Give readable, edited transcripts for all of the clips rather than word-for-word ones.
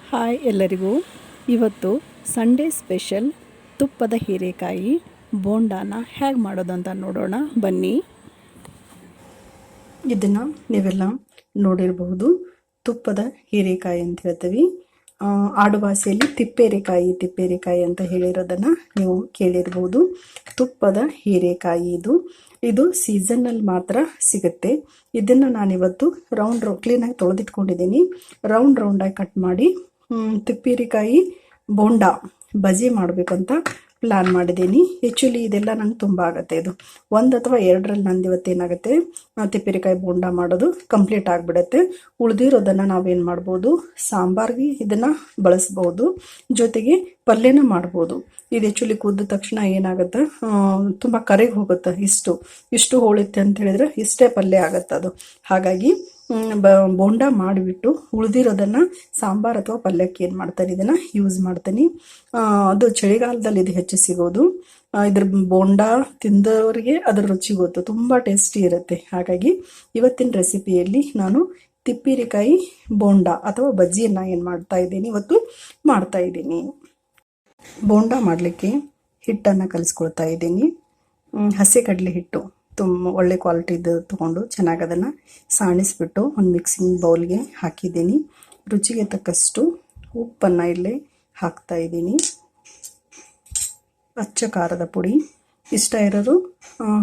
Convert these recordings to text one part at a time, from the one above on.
Hi ಎಲ್ಲರಿಗೂ. ಇವತ್ತು Sunday special ತುಪ್ಪದ ಹೀರೆಕಾಯಿ ಬೋಂಡಾನ ಹೇಗೆ ಮಾಡೋದು ಅಂತ ನೋಡೋಣ ಬನ್ನಿ. ಇದನ್ನು ನೀವೆಲ್ಲ ನೋಡಿರಬಹುದು. ತುಪ್ಪದ ಹೀರೆಕಾಯಿ ಅಂತ ಹೇಳ್ತೀವಿ. ಆಡುಭಾಷೆಯಲ್ಲಿ ತಿಪ್ಪೇರೆಕಾಯಿ ಅಂತ ಹೇಳಿರೋದನ್ನು ನೀವು ಕೇಳಿರ್ಬೋದು. ತುಪ್ಪದ ಹೀರೆಕಾಯಿ ಇದು ಸೀಸನ್ನಲ್ಲಿ ಮಾತ್ರ ಸಿಗುತ್ತೆ. ಇದನ್ನು ನಾನಿವತ್ತು ಕ್ಲೀನಾಗಿ ತೊಳೆದಿಟ್ಕೊಂಡಿದ್ದೀನಿ. ರೌಂಡಾಗಿ ಕಟ್ ಮಾಡಿ ತಿಪ್ಪೇರೆಕಾಯಿ ಬೋಂಡಾ ಬಜಿ ಮಾಡಬೇಕಂತ ಪ್ಲ್ಯಾನ್ ಮಾಡಿದ್ದೀನಿ. ಆ್ಯಕ್ಚುಲಿ ಇದೆಲ್ಲ ನಂಗೆ ತುಂಬ ಆಗುತ್ತೆ. ಇದು 1 ಅಥವಾ 2ರಲ್ಲಿ ನಂದು ಇವತ್ತೇನಾಗುತ್ತೆ, ತಿಪ್ಪೇರೆಕಾಯಿ ಬೋಂಡಾ ಮಾಡೋದು ಕಂಪ್ಲೀಟ್ ಆಗಿಬಿಡುತ್ತೆ. ಉಳಿದಿರೋದನ್ನು ನಾವೇನು ಮಾಡ್ಬೋದು, ಸಾಂಬಾರ್ಗೆ ಇದನ್ನು ಬಳಸ್ಬೋದು, ಜೊತೆಗೆ ಪಲ್ಯನೂ ಮಾಡ್ಬೋದು. ಇದು ಆ್ಯಕ್ಚುಲಿ ಕುದ್ದ ತಕ್ಷಣ ಏನಾಗುತ್ತೆ, ತುಂಬ ಕರೆಗೆ ಹೋಗುತ್ತೆ. ಇಷ್ಟು ಹೋಳುತ್ತೆ ಅಂತ ಹೇಳಿದ್ರೆ ಇಷ್ಟೇ ಪಲ್ಯ ಆಗುತ್ತೆ ಅದು. ಹಾಗಾಗಿ ಬೋಂಡಾ ಮಾಡಿಬಿಟ್ಟು ಉಳಿದಿರೋದನ್ನು ಸಾಂಬಾರು ಅಥವಾ ಪಲ್ಯಕ್ಕೆ ಏನು ಮಾಡ್ತಾರೆ, ಇದನ್ನು ಯೂಸ್ ಮಾಡ್ತೀನಿ. ಅದು ಚಳಿಗಾಲದಲ್ಲಿ ಇದು ಹೆಚ್ಚು ಸಿಗೋದು. ಇದ್ರ ಬೋಂಡಾ ತಿಂದವರಿಗೆ ಅದರ ರುಚಿ ಗೊತ್ತು, ತುಂಬ ಟೇಸ್ಟಿ ಇರುತ್ತೆ. ಹಾಗಾಗಿ ಇವತ್ತಿನ ರೆಸಿಪಿಯಲ್ಲಿ ನಾನು ತಿಪ್ಪೇರೆಕಾಯಿ ಬೋಂಡಾ ಅಥವಾ ಬಜ್ಜಿಯನ್ನು ಏನು ಇವತ್ತು ಮಾಡ್ತಾ ಇದ್ದೀನಿ. ಬೋಂಡಾ ಮಾಡಲಿಕ್ಕೆ ಹಿಟ್ಟನ್ನು ಕಲಿಸ್ಕೊಳ್ತಾ ಇದ್ದೀನಿ. ಹಸಿ ಕಡಲೆ ಹಿಟ್ಟು ಒಳ್ಳೆ ಕ್ವಾಲಿಟಿದು ತೊಗೊಂಡು ಚೆನ್ನಾಗಿ ಅದನ್ನು ಸಾಣಿಸ್ಬಿಟ್ಟು ಒಂದು ಮಿಕ್ಸಿಂಗ್ ಬೌಲ್ಗೆ ಹಾಕಿದ್ದೀನಿ. ರುಚಿಗೆ ತಕ್ಕಷ್ಟು ಉಪ್ಪನ್ನು ಇಲ್ಲಿ ಹಾಕ್ತಾ ಇದ್ದೀನಿ. ಅಚ್ಚ ಖಾರದ ಪುಡಿ, ಇಷ್ಟ ಇರೋರು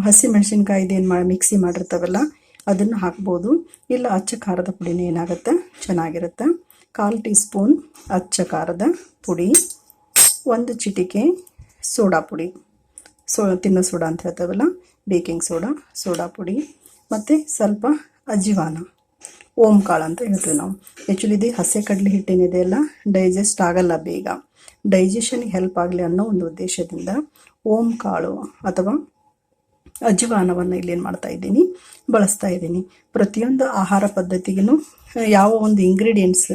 ಹಸಿ ಮೆಣಸಿನ್ಕಾಯಿದೇನು ಮಿಕ್ಸಿ ಮಾಡಿರ್ತಾವಲ್ಲ ಅದನ್ನು ಹಾಕ್ಬೋದು. ಇಲ್ಲ ಅಚ್ಚ ಖಾರದ ಪುಡಿನ ಏನಾಗುತ್ತೆ ಚೆನ್ನಾಗಿರುತ್ತೆ. 1/4 ಟೀ ಸ್ಪೂನ್ ಅಚ್ಚ ಖಾರದ ಪುಡಿ, 1 ಚಿಟಿಕೆ ಸೋಡಾ ಪುಡಿ, ತಿನ್ನೋ ಸೋಡಾ ಅಂತ ಹೇಳ್ತಾವಲ್ಲ, ಬೇಕಿಂಗ್ ಸೋಡಾ ಪುಡಿ, ಮತ್ತು ಸ್ವಲ್ಪ ಅಜ್ವಾನ, ಓಂ ಕಾಳು ಅಂತ ಹೇಳ್ತೀವಿ ನಾವು. ಆ್ಯಕ್ಚುಲಿ ಇದು ಹಸಿ ಕಡಲೆ ಹಿಟ್ಟೇನಿದೆಯಲ್ಲ ಡೈಜೆಸ್ಟ್ ಆಗಲ್ಲ ಬೇಗ, ಡೈಜೆಷನ್ಗೆ ಹೆಲ್ಪ್ ಆಗಲಿ ಅನ್ನೋ ಒಂದು ಉದ್ದೇಶದಿಂದ ಓಂ ಕಾಳು ಅಥವಾ ಅಜ್ವಾನವನ್ನು ಇಲ್ಲೇನು ಮಾಡ್ತಾ ಇದ್ದೀನಿ, ಬಳಸ್ತಾ ಇದ್ದೀನಿ. ಪ್ರತಿಯೊಂದು ಆಹಾರ ಪದ್ಧತಿಗೂ ಯಾವ ಒಂದು ಇಂಗ್ರೀಡಿಯೆಂಟ್ಸ್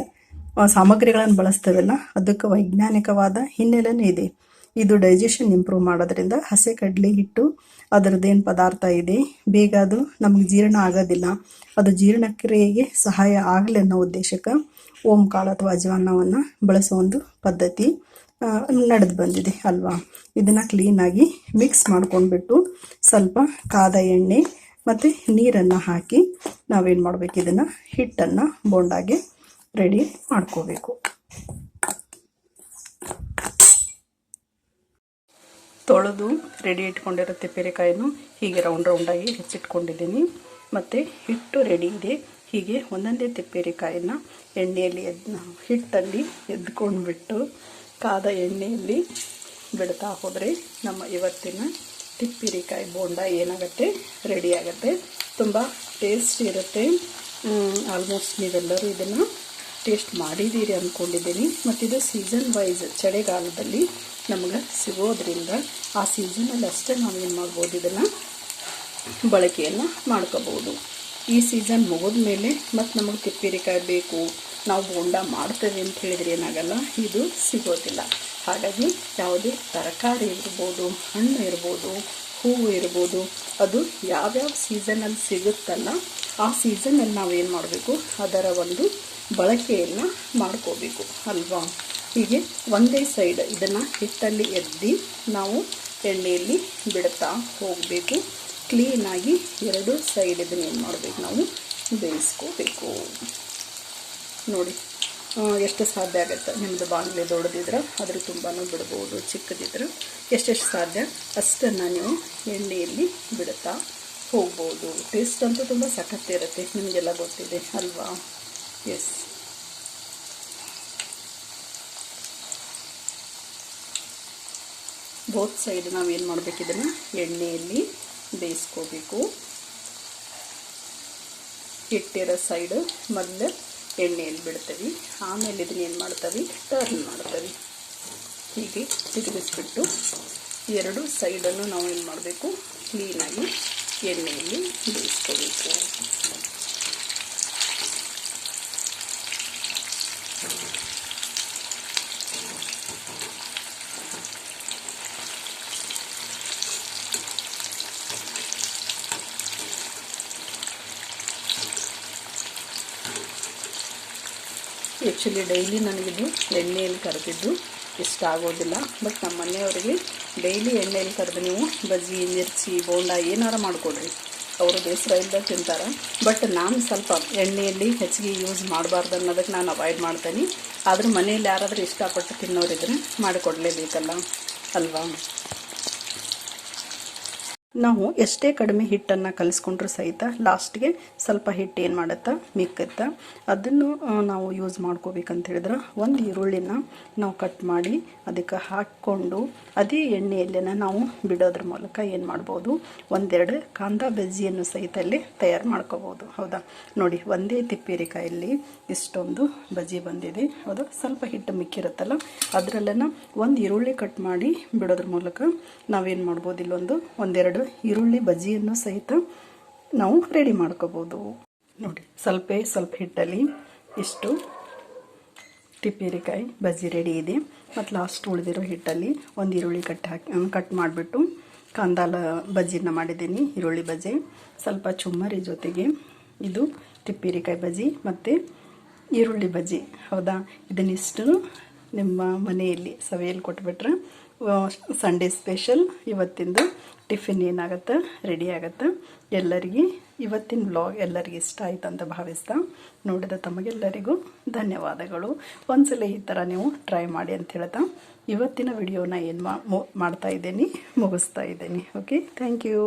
ಸಾಮಗ್ರಿಗಳನ್ನು ಬಳಸ್ತೇವಲ್ಲ ಅದಕ್ಕೆ ವೈಜ್ಞಾನಿಕವಾದ ಹಿನ್ನೆಲೆನೇ ಇದೆ. ಇದು ಡೈಜೆಷನ್ ಇಂಪ್ರೂವ್ ಮಾಡೋದ್ರಿಂದ ಹಸಿ ಕಡಲೆ ಹಿಟ್ಟು ಅದರದ್ದೇನು ಪದಾರ್ಥ ಇದೆ ಬೇಗ ಅದು ನಮಗೆ ಜೀರ್ಣ ಆಗೋದಿಲ್ಲ, ಅದು ಜೀರ್ಣಕ್ರಿಯೆಗೆ ಸಹಾಯ ಆಗಲಿ ಅನ್ನೋ ಉದ್ದೇಶಕ್ಕೆ ಓಂ ಕಾಳು ಅಥವಾ ಅಜ್ವಾನವನ್ನು ಬಳಸೋ ಒಂದು ಪದ್ಧತಿ ನಡೆದು ಬಂದಿದೆ ಅಲ್ವಾ. ಇದನ್ನು ಕ್ಲೀನಾಗಿ ಮಿಕ್ಸ್ ಮಾಡ್ಕೊಂಡ್ಬಿಟ್ಟು ಸ್ವಲ್ಪ ಕಾದ ಎಣ್ಣೆ ಮತ್ತು ನೀರನ್ನು ಹಾಕಿ ನಾವೇನು ಮಾಡಬೇಕು, ಇದನ್ನು ಹಿಟ್ಟನ್ನು ಬೋಂಡಾಗೆ ರೆಡಿ ಮಾಡ್ಕೋಬೇಕು. ತೊಳೆದು ರೆಡಿ ಇಟ್ಕೊಂಡಿರೋ ತಿಪ್ಪೇರೆಕಾಯಿನೂ ಹೀಗೆ ರೌಂಡಾಗಿ ಹೆಚ್ಚಿಟ್ಕೊಂಡಿದ್ದೀನಿ. ಮತ್ತು ಹಿಟ್ಟು ರೆಡಿ ಇದೆ. ಹೀಗೆ ಒಂದೊಂದೇ ತಿಪ್ಪೇರೆಕಾಯಿನ ಎಣ್ಣೆಯಲ್ಲಿ ಹಿಟ್ಟಲ್ಲಿ ಎದ್ಕೊಂಡ್ಬಿಟ್ಟು ಕಾದ ಎಣ್ಣೆಯಲ್ಲಿ ಬಿಡ್ತಾ ಹೋದರೆ ನಮ್ಮ ಇವತ್ತಿನ ತಿಪ್ಪೇರೆಕಾಯಿ ಬೋಂಡ ಏನಾಗುತ್ತೆ, ರೆಡಿ ಆಗುತ್ತೆ. ತುಂಬ ಟೇಸ್ಟ್ ಇರುತ್ತೆ. ಆಲ್ಮೋಸ್ಟ್ ನೀವೆಲ್ಲರೂ ಇದನ್ನು ಟೇಸ್ಟ್ ಮಾಡಿದ್ದೀರಿ ಅಂದ್ಕೊಂಡಿದ್ದೀನಿ. ಮತ್ತು ಇದು ಸೀಸನ್ ವೈಸ್ ಚಳಿಗಾಲದಲ್ಲಿ ನಮಗೆ ಸಿಗೋದ್ರಿಂದ ಆ ಸೀಸನಲ್ಲಿ ಅಷ್ಟೇ ನಾವೇನು ಮಾಡ್ಬೋದು, ಇದನ್ನು ಬಳಕೆಯನ್ನು ಮಾಡ್ಕೋಬೋದು. ಈ ಸೀಸನ್ ಮುಗಿದ ಮೇಲೆ ಮತ್ತು ನಮಗೆ ತಿಪ್ಪೇರೆಕಾಯಿ ಬೇಕು, ನಾವು ಬೋಂಡ ಮಾಡ್ತೇವೆ ಅಂತ ಹೇಳಿದ್ರೆ ಏನಾಗಲ್ಲ, ಇದು ಸಿಗೋದಿಲ್ಲ. ಹಾಗಾಗಿ ಯಾವುದೇ ತರಕಾರಿ ಇರ್ಬೋದು, ಹಣ್ಣು ಇರ್ಬೋದು, ಹೂವು ಇರ್ಬೋದು, ಅದು ಯಾವ್ಯಾವ ಸೀಸನಲ್ಲಿ ಸಿಗುತ್ತಲ್ಲ ಆ ಸೀಸನಲ್ಲಿ ನಾವೇನು ಮಾಡಬೇಕು, ಅದರ ಒಂದು ಬಳಕೆಯನ್ನು ಮಾಡ್ಕೋಬೇಕು ಅಲ್ವಾ. ಹೀಗೆ ಒಂದೇ ಸೈಡ್ ಇದನ್ನು ಹಿಟ್ಟಲ್ಲಿ ಎದ್ದಿ ನಾವು ಎಣ್ಣೆಯಲ್ಲಿ ಬಿಡ್ತಾ ಹೋಗಬೇಕು. ಕ್ಲೀನಾಗಿ 2 ಸೈಡ್ ಇದನ್ನು ಏನು ಮಾಡಬೇಕು, ನಾವು ಬೇಯಿಸ್ಕೋಬೇಕು. ನೋಡಿ ಎಷ್ಟು ಸಾಧ್ಯ ಆಗುತ್ತೆ. ನಿಮ್ಮದು ಬಾಣಲೆ ದೊಡ್ಡದಿದ್ರೆ ಅದ್ರ ತುಂಬಾ ಬಿಡ್ಬೋದು, ಚಿಕ್ಕದಿದ್ರೆ ಎಷ್ಟೆಷ್ಟು ಸಾಧ್ಯ ಅಷ್ಟನ್ನು ನೀವು ಎಣ್ಣೆಯಲ್ಲಿ ಬಿಡ್ತಾ ಹೋಗ್ಬೋದು. ಟೇಸ್ಟ್ ಅಂತೂ ತುಂಬ ಸಖತ್ತಿರುತ್ತೆ, ನಿಮಗೆಲ್ಲ ಗೊತ್ತಿದೆ ಅಲ್ವಾ. ಎಸ್, ಬೋತ್ ಸೈಡ್ ನಾವೇನು ಮಾಡಬೇಕು, ಇದನ್ನು ಎಣ್ಣೆಯಲ್ಲಿ ಬೇಯಿಸ್ಕೋಬೇಕು. ಹಿಟ್ಟಿರೋ ಸೈಡು ಮೊದಲು ಎಣ್ಣೆಯಲ್ಲಿ ಬಿಡ್ತೀವಿ, ಆಮೇಲೆ ಇದನ್ನ ಏನು ಮಾಡ್ತೀವಿ, ಟರ್ನ್ ಮಾಡ್ತೀವಿ. ಹೀಗೆ ತಿರುಗಿಸ್ಬಿಟ್ಟು 2 ಸೈಡನ್ನು ನಾವು ಏನು ಮಾಡಬೇಕು, ಕ್ಲೀನಾಗಿ ಎಣ್ಣೆಯಲ್ಲಿ ಬೇಯಿಸ್ಕೋಬೇಕು. ಆ್ಯಕ್ಚುಲಿ ಡೈಲಿ ನನಗಿದು ಎಣ್ಣೆಯಲ್ಲಿ ಕರೆದಿದ್ದು ಇಷ್ಟ ಆಗೋದಿಲ್ಲ. ಬಟ್ ನಮ್ಮ ಮನೆಯವರಿಗೆ ಡೈಲಿ ಎಣ್ಣೆಯಲ್ಲಿ ಕರೆದು ನೀವು ಬಜ್ಜಿ, ಮಿರ್ಚಿ, ಬೋಂಡ ಏನಾರು ಮಾಡಿಕೊಡ್ರಿ, ಅವರು ಬೇಸರ ಇಲ್ಲದೆ ತಿಂತಾರೆ. ಬಟ್ ನಾನು ಸ್ವಲ್ಪ ಎಣ್ಣೆಯಲ್ಲಿ ಹೆಚ್ಚಿಗೆ ಯೂಸ್ ಮಾಡಬಾರ್ದು ಅನ್ನೋದಕ್ಕೆ ನಾನು ಅವಾಯ್ಡ್ ಮಾಡ್ತೀನಿ. ಆದರೂ ಮನೆಯಲ್ಲಿ ಯಾರಾದರೂ ಇಷ್ಟಪಟ್ಟು ತಿನ್ನೋರಿದ್ರೆ ಮಾಡಿಕೊಡಲೇಬೇಕಲ್ಲ ಅಲ್ವಾ. ನಾವು ಎಷ್ಟೇ ಕಡಿಮೆ ಹಿಟ್ಟನ್ನು ಕಲಿಸ್ಕೊಂಡ್ರೂ ಸಹಿತ ಲಾಸ್ಟ್ಗೆ ಸ್ವಲ್ಪ ಹಿಟ್ಟು ಏನು ಮಾಡುತ್ತಾ ಮಿಕ್ಕುತ್ತಾ ಅದನ್ನು ನಾವು ಯೂಸ್ ಮಾಡ್ಕೋಬೇಕಂತ ಹೇಳಿದ್ರೆ ಒಂದು ಈರುಳ್ಳಿನ ನಾವು ಕಟ್ ಮಾಡಿ ಅದಕ್ಕೆ ಹಾಕ್ಕೊಂಡು ಅದೇ ಎಣ್ಣೆಯಲ್ಲೇ ನಾವು ಬಿಡೋದ್ರ ಮೂಲಕ ಏನು ಮಾಡ್ಬೋದು, ಒಂದೆರಡು ಕಾಂದ ಬಜ್ಜಿಯನ್ನು ಸಹಿತ ಅಲ್ಲಿ ತಯಾರು ಮಾಡ್ಕೋಬೋದು. ಹೌದಾ, ನೋಡಿ ಒಂದೇ ತಿಪ್ಪೇರಿಕಾಯಲ್ಲಿ ಇಷ್ಟೊಂದು ಬಜ್ಜಿ ಬಂದಿದೆ. ಹೌದಾ, ಸ್ವಲ್ಪ ಹಿಟ್ಟು ಮಿಕ್ಕಿರುತ್ತಲ್ಲ ಅದರಲ್ಲೇನ ಒಂದು ಈರುಳ್ಳಿ ಕಟ್ ಮಾಡಿ ಬಿಡೋದ್ರ ಮೂಲಕ ನಾವೇನು ಮಾಡ್ಬೋದು, ಇಲ್ಲೊಂದು ಒಂದೆರಡು ಈರುಳ್ಳಿ ಬಜ್ಜಿಯನ್ನು ಸಹಿತ ನಾವು ರೆಡಿ ಮಾಡ್ಕೋಬೋದು. ನೋಡಿ ಸ್ವಲ್ಪ ಹಿಟ್ಟಲ್ಲಿ ಇಷ್ಟು ತಿಪ್ಪೇರಿಕಾಯಿ ಬಜ್ಜಿ ರೆಡಿ ಇದೆ. ಮತ್ತು ಲಾಸ್ಟ್ ಉಳಿದಿರೋ ಹಿಟ್ಟಲ್ಲಿ ಒಂದು ಈರುಳ್ಳಿ ಕಟ್ ಮಾಡಿಬಿಟ್ಟು ಕಾಂದಾಲ ಬಜ್ಜಿನ ಮಾಡಿದ್ದೀನಿ, ಈರುಳ್ಳಿ ಬಜ್ಜಿ, ಸ್ವಲ್ಪ ಚುಮ್ಮರಿ ಜೊತೆಗೆ ಇದು ತಿಪ್ಪೇರಿಕಾಯಿ ಬಜ್ಜಿ ಮತ್ತು ಈರುಳ್ಳಿ ಬಜ್ಜಿ. ಹೌದಾ, ಇದನ್ನಿಷ್ಟು ನಿಮ್ಮ ಮನೆಯಲ್ಲಿ ಸವಿಯಲ್ಲಿ ಕೊಟ್ಬಿಟ್ರೆ ಸಂಡೇ ಸ್ಪೆಷಲ್ ಇವತ್ತಿಂದು ಟಿಫಿನ್ ಏನಾಗುತ್ತೆ ರೆಡಿ ಆಗುತ್ತೆ. ಎಲ್ಲರಿಗೆ ಇವತ್ತಿನ ವ್ಲಾಗ್ ಎಲ್ಲರಿಗೂ ಇಷ್ಟ ಆಯ್ತು ಅಂತ ಭಾವಿಸ್ತಾ ನೋಡಿದ ತಮಗೆಲ್ಲರಿಗೂ ಧನ್ಯವಾದಗಳು. ಒಂದ್ಸಲ ಈ ಥರ ನೀವು ಟ್ರೈ ಮಾಡಿ ಅಂತ ಹೇಳ್ತಾ ಇವತ್ತಿನ ವಿಡಿಯೋನ ಏನು ಮಾಡ್ತಾ ಇದ್ದೀನಿ, ಮುಗಿಸ್ತಾ ಇದ್ದೀನಿ. Okay, thank you.